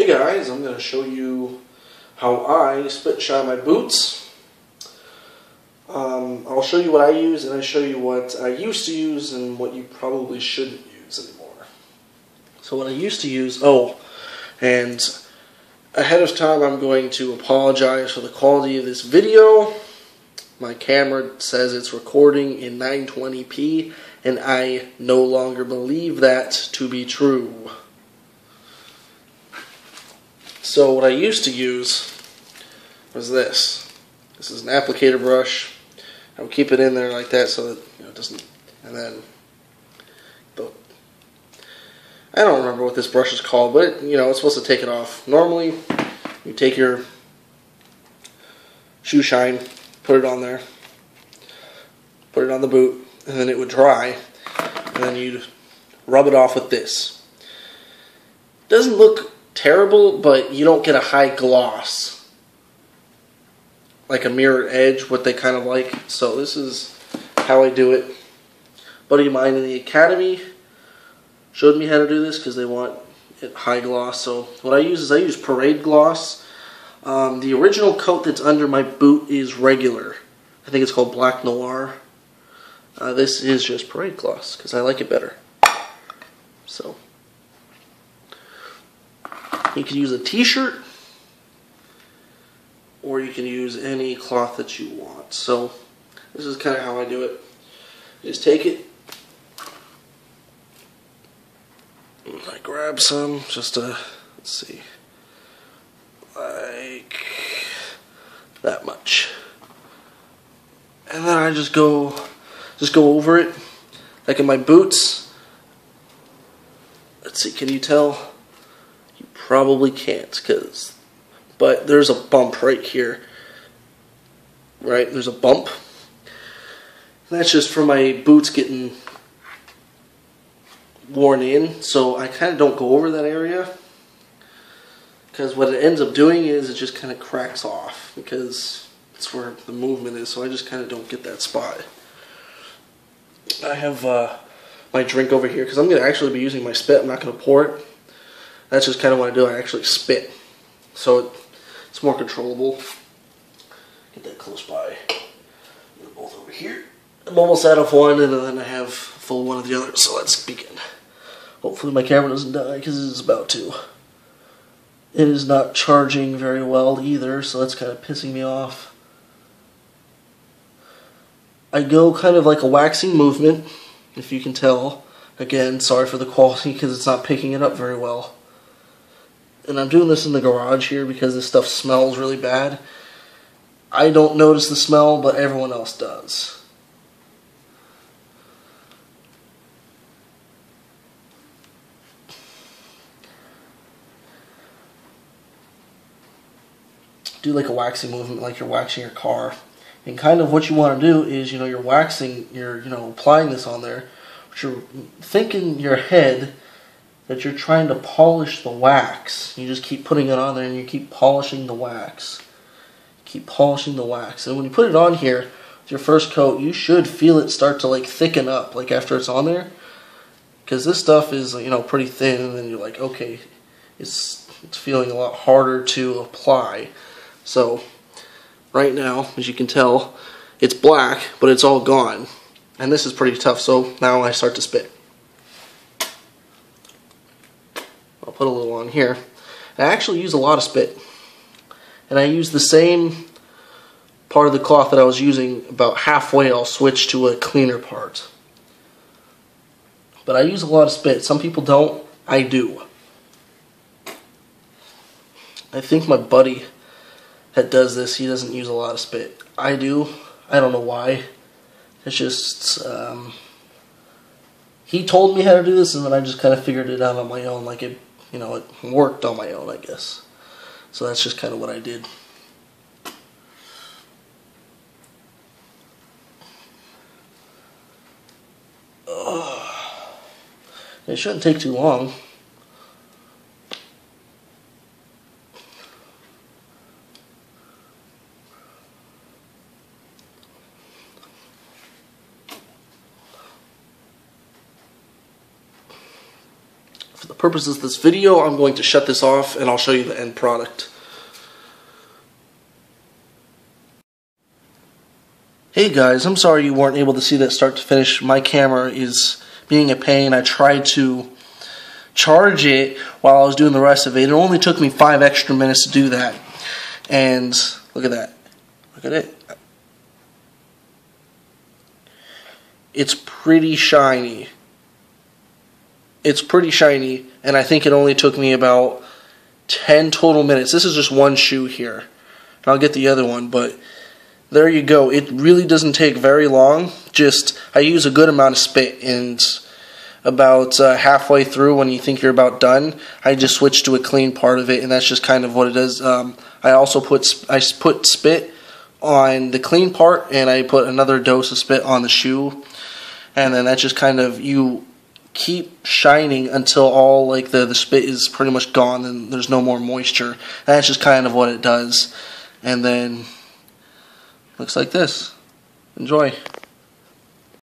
Hey guys, I'm going to show you how I spit and shine my boots. I'll show you what I use, and I show you what I used to use and what you probably shouldn't use anymore. So what I used to use, and ahead of time I'm going to apologize for the quality of this video. My camera says it's recording in 920p, and I no longer believe that to be true. So what I used to use was this. This is an applicator brush. I would keep it in there like that so that it doesn't. And then, I don't remember what this brush is called, but it's supposed to take it off. Normally, you take your shoe shine, put it on there, put it on the boot, and then it would dry, and then you'd rub it off with this. It doesn't look terrible, but you don't get a high gloss, like a mirror edge, what they kind of like. So this is how I do it. A buddy of mine in the academy showed me how to do this because they want it high gloss. So what I use Parade Gloss. The original coat that's under my boot is regular. I think it's called Black Noir. This is just Parade Gloss because I like it better. So you can use a t-shirt, or you can use any cloth that you want. So this is kind of how I do it. You just take it, I grab some, just let's see, like that much, and then I just go over it, like in my boots. Let's see, can you tell? You probably can't, but there's a bump right here. Right, there's a bump. That's just for my boots getting worn in, so I kind of don't go over that area, because what it ends up doing is it just kind of cracks off, because it's where the movement is, so I just kind of don't get that spot. I have my drink over here, because I'm going to actually be using my spit. I'm not going to pour it. That's just kind of what I do. I actually spit, so it's more controllable. Get that close by. They're both over here. I'm almost out of one, and then I have a full one of the other, so let's begin. Hopefully my camera doesn't die, because it is about to. It is not charging very well either, so that's kind of pissing me off. I go kind of like a waxing movement, if you can tell. Again, sorry for the quality, because it's not picking it up very well. And I'm doing this in the garage here because this stuff smells really bad. I don't notice the smell, but everyone else does. Do like a waxing movement, like you're waxing your car. And kind of what you want to do is, you're waxing, you're applying this on there, but you're thinking in your head that you're trying to polish the wax. You just keep putting it on there and you keep polishing the wax. Keep polishing the wax. And when you put it on here with your first coat, you should feel it start to like thicken up, like after it's on there. Because this stuff is, pretty thin, and then you're like, okay, it's feeling a lot harder to apply. So right now, as you can tell, it's black, but it's all gone. And this is pretty tough, so now I start to spit. I'll put a little on here. I actually use a lot of spit. And I use the same part of the cloth that I was using. About halfway I'll switch to a cleaner part. But I use a lot of spit. Some people don't. I do. I think my buddy that does this, he doesn't use a lot of spit. I do. I don't know why. It's just, he told me how to do this, and then I just kind of figured it out on my own. Like it worked on my own, I guess. So that's just kind of what I did. It shouldn't take too long. purposes of this video, I'm going to shut this off and I'll show you the end product. Hey guys, I'm sorry you weren't able to see that start to finish. My camera is being a pain. I tried to charge it while I was doing the rest of it. It only took me 5 extra minutes to do that. And look at that. Look at it. It's pretty shiny. It's pretty shiny, and I think it only took me about 10 total minutes. This is just one shoe here. I'll get the other one, but there you go. It really doesn't take very long. Just, I use a good amount of spit, and about halfway through, when you think you're about done, I just switch to a clean part of it, and that's just kind of what it is. I also put spit on the clean part, and I put another dose of spit on the shoe, and then that's just kind of, you keep shining until all like the spit is pretty much gone and there's no more moisture. And that's just kind of what it does. And then looks like this. Enjoy.